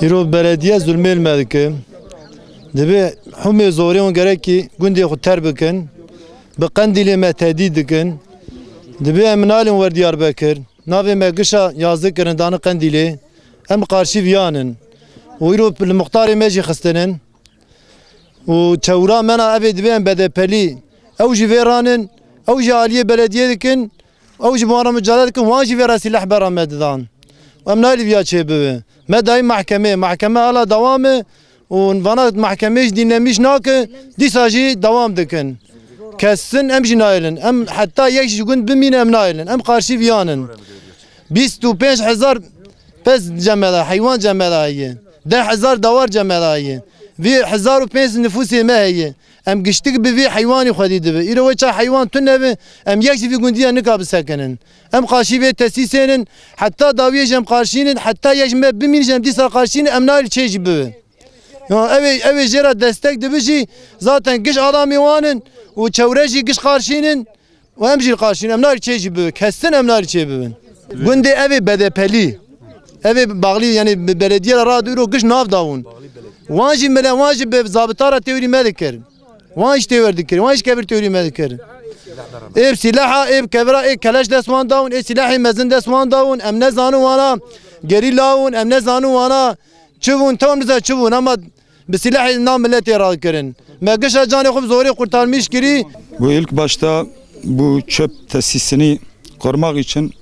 İro belediye zulmetmedi ki, dibe hümme zoriyon gerek ki gündü xud terbikin, bi Qandilê me tehdîd dikin, dibe em nalin wer Diyarbekir, navê me gişa yazdı kirin danı Qandilê, em qarşî viyanin, û îro li muxtarê me jî xistinin, û çewra mena evê dibe em BDP'lî, ew jî vê ranin, ew jî aliyê belediye dikin, ew jî wana mücadele dikin, wan jî vê re silah bera me didan. Em nalî viya çêbibe. Me dayê mahkeme hala devam e û vana mahkemê jî dinlemiş nake, dîsa jî devam dikin. Kessin em jî nailin. Em heta yek ji gund bimîne em nailin. Em qarşî viyanin. 25,000 pes cemela, heywan cemela heye. 10,000 dawar cemela heye. Vî 1500 nüfusê me heye. Em giştik bi vî heywanî xwedî dibe. Îro weça heywan tune be, em yek ji vî gundiya nika bisekinin. Em qarşî vê tesîsênin, heta dawiyê jî em qarşînin, heta yek ji me bimîn jî em dîsa qarşînin, em nalî çê jî bibe. Evê jê re destek dibe jî, zaten giş alamê wanin û çewre jî giş qarşînin û em jî qarşînin, em nalî çê jî bibe. Kestin em nalî çê bibin. Gundê evê BDP'lî, evê bağlî yani belediye radyo îro giş nav dawin. Wan jî mele wan jî bi zabitara teorî me dikir. Wan jî têwer dikir, wan jî kevir teorî me dikir. Ev silaha, ev kevra, ev keleş dest wan dawin, ev silahê mezin dest wan dawin, em ne zanin wana gerî lawin, em ne zanin wana çivûn, tam bize çivûn ama bi silahê nav milletê radikirin. Me gişa canê xwe zorî kurtarmış kirî. Bu ilk başta bu çöp tesisini kurmak için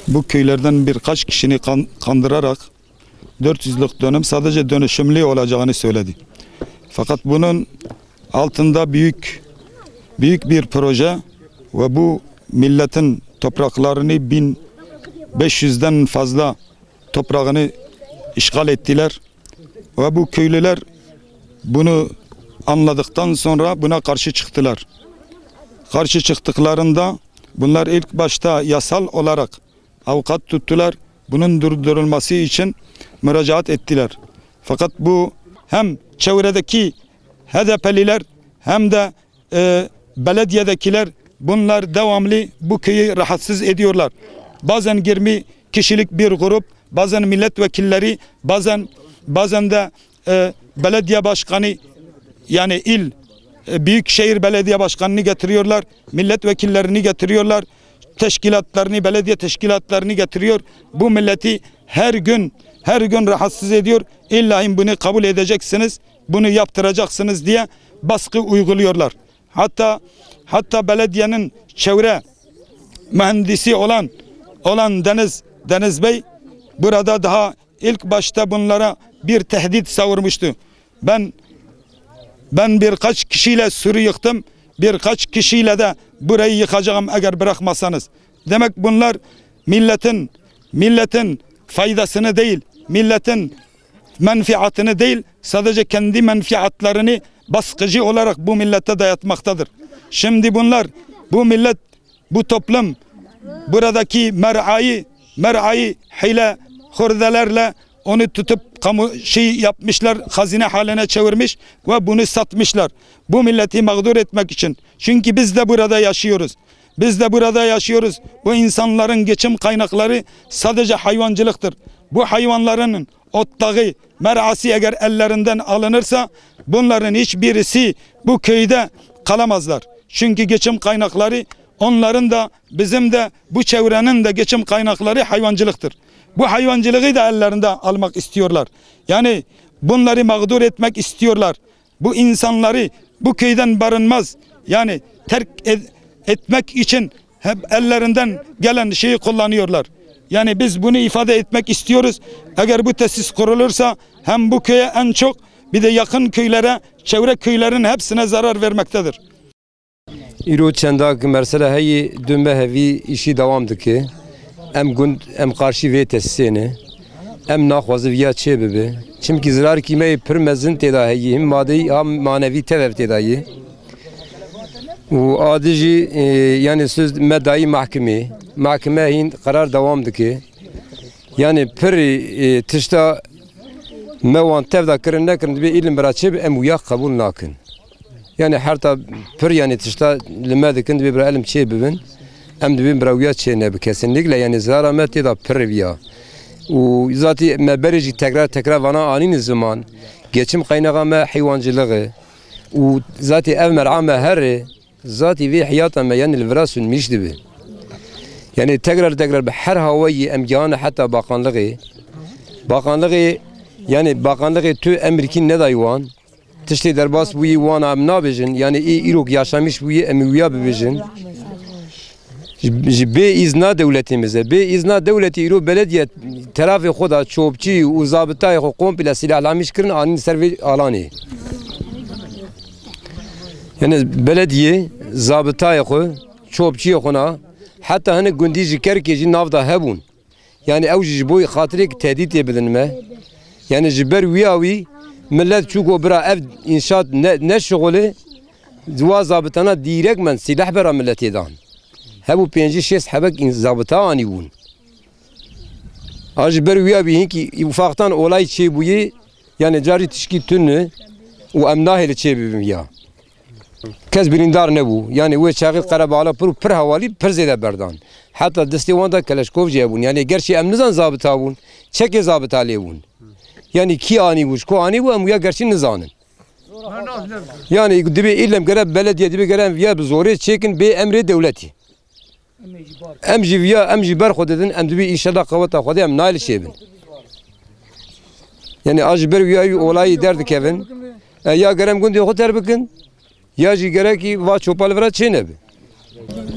bu köylerden birkaç kişini kandırarak 400'lük dönüm sadece dönüşümlü olacağını söyledi. Fakat bunun altında büyük bir proje ve bu milletin topraklarını 1500'den fazla toprağını işgal ettiler ve bu köylüler bunu anladıktan sonra buna karşı çıktılar. Karşı çıktıklarında bunlar ilk başta yasal olarak avukat tuttular. Bunun durdurulması için müracaat ettiler. Fakat bu hem çevredeki HDP'liler hem de belediyedekiler bunlar devamlı bu köyü rahatsız ediyorlar. Bazen 20 kişilik bir grup, bazen milletvekilleri, bazen de belediye başkanı yani büyükşehir belediye başkanını getiriyorlar, milletvekillerini getiriyorlar. teşkilatlarını, belediye teşkilatlarını getiriyor. Bu milleti her gün rahatsız ediyor. İlla bunu kabul edeceksiniz, bunu yaptıracaksınız diye baskı uyguluyorlar. Hatta belediyenin çevre mühendisi olan Deniz Bey burada daha ilk başta bunlara bir tehdit savurmuştu. Ben birkaç kişiyle sürü yıktım. Birkaç kişiyle de burayı yıkacağım eğer bırakmasanız. Demek bunlar milletin faydasını değil, milletin menfaatını değil, sadece kendi menfaatlerini baskıcı olarak bu millete dayatmaktadır. Şimdi bu millet, bu toplum buradaki mer'ayı hile hurdelerle onu tutup yapmışlar, hazine haline çevirmiş ve bunu satmışlar. Bu milleti mağdur etmek için. Çünkü biz de burada yaşıyoruz. Bu insanların geçim kaynakları sadece hayvancılıktır. Bu hayvanların otlağı, mer'ası eğer ellerinden alınırsa bunların hiçbirisi bu köyde kalamazlar. Çünkü geçim kaynakları onların da bizim de bu çevrenin de geçim kaynakları hayvancılıktır. Bu hayvancılığı da ellerinde almak istiyorlar. Yani bunları mağdur etmek istiyorlar. Bu insanları bu köyden barınmaz. Yani terk etmek için hep ellerinden gelen şeyi kullanıyorlar. Yani biz bunu ifade etmek istiyoruz. Eğer bu tesis kurulursa hem bu köye en çok bir de yakın köylere, çevre köylerin hepsine zarar vermektedir. İro çendak mesela heyi dönme hevi işi devamdı ki em karşı ve tesisini em naxwazı viya çe bibe. Çünkü zarar kime pirmezin teda heyi hem maddi hem manevi tevev tedayı. O adici yani söz medai mahkeme hin karar devamdı ki yani pir tişta mevan tevda kirin nekirin bir ilim bırakıp em uyak kabul nakin. Yani her ta pir yani tişta limedekin bir ilim çe bibin em dibin bravya çe ne kesinlikle yani zaramet ya da pir viya. O zaten meberici tekrar vana anın zaman geçim kaynağı me hayvancılığı o zaten ev mer'ame her zaten ve hayatım yani الفراس مش دبي يعني tekrar بحر هواي امكان حتى باقانلغي yani bakanlığı tü Amerikin ne dayıvan tişli derbas bu yivan amna bejin yani İrok yaşamış bu emiya bejin be izna devletimize be izna devleti İrok belediye tarafı xoda çopçi u zabıtayı komple silahlamış kirin anin servi alani yani belediye zabıtayı çopçi xona hatta hani gündi zikr ki navda hebun yani evci boy xatirik tehdit edilme yani jiber viyavi millet çuko bira ev inşaat ne şogole zwa zabıtana direktmen silah bera milletidan hebu 5-6 habek zabıta ani bun jiber viyavi ki ufaktan olay çe buyi yani cari tişki tünü o emnaheli çe bibim ya kez birindar nebu yani ve çağır karabağla pır havali pır zede berdan hatta destevanda Kaleşkov cebun yani gerçi emnizan zabıta bun çeke zabıta levun yani ki ani buş ko ani bu em ya gerçi nizanın yani dibe illem gere belediye dibe gere ya zore çekin be emre devleti emji viya emji ber xodedin em dibe inşallah kavata xode em nail şebin yani ajber viya olayı derdik evin ya gerem gündü xoter bikin ya jî gerekî va çopalvera çê nebe.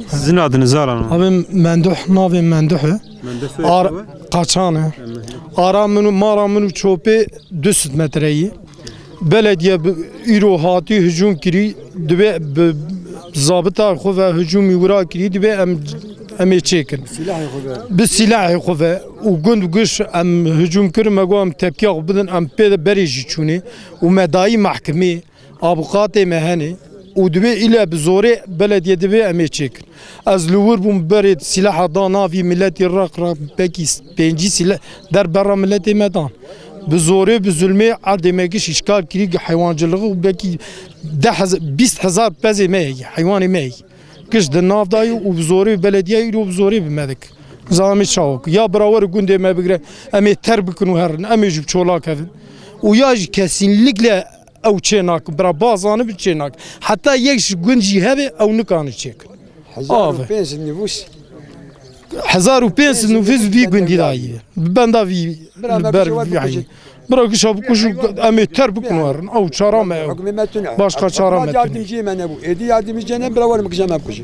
Sizin adınız aran? Abim Menduh, navê Menduh. Qaçan e. Ara min mara min çopê 200 metreyî. Belediye îro hatî hücum kirî dibe zabıta xwe ve hücumî wira kirî dibe em ê çêkin. Bi silahê xwe ve û gund giş em hücum kirin me got em tepkiya xwe bidin em pê berê jî çûnê û me dayî mahkemê abukatê me hene û dibe île bi zorê belediye dibe em ê çêkin. Ez li wir bûm berê silaha da navî milletê raq pekî 5 silah derbera milletê me dan. Bi zorê bi zulmê erdê me giş îşgal kirî heywancılığı û bekî 20,000 pezê me heye heywanê me heye. Giş di nav dayê û bi zorê belediye îro bi zorê bi me dik. Zamê çawok ya birawer gundê me bigire em ê ter bikin û herin em ê jî bi çolak hevin û ya jî kesinlikle ew çê nakin bira bazanı bi çê nakin. Heta yek ji gund jî hebe ew nikanin çêkin. 1500 nüfus bir gündü dahi. Ben de bir ber yani. Bırak şab kuşu emeter bu kunvarın. Av çarama. Başka çarama. Yardımcıyım ben bu. Edi yardımcı ne beraber mı kışam hep kuşu.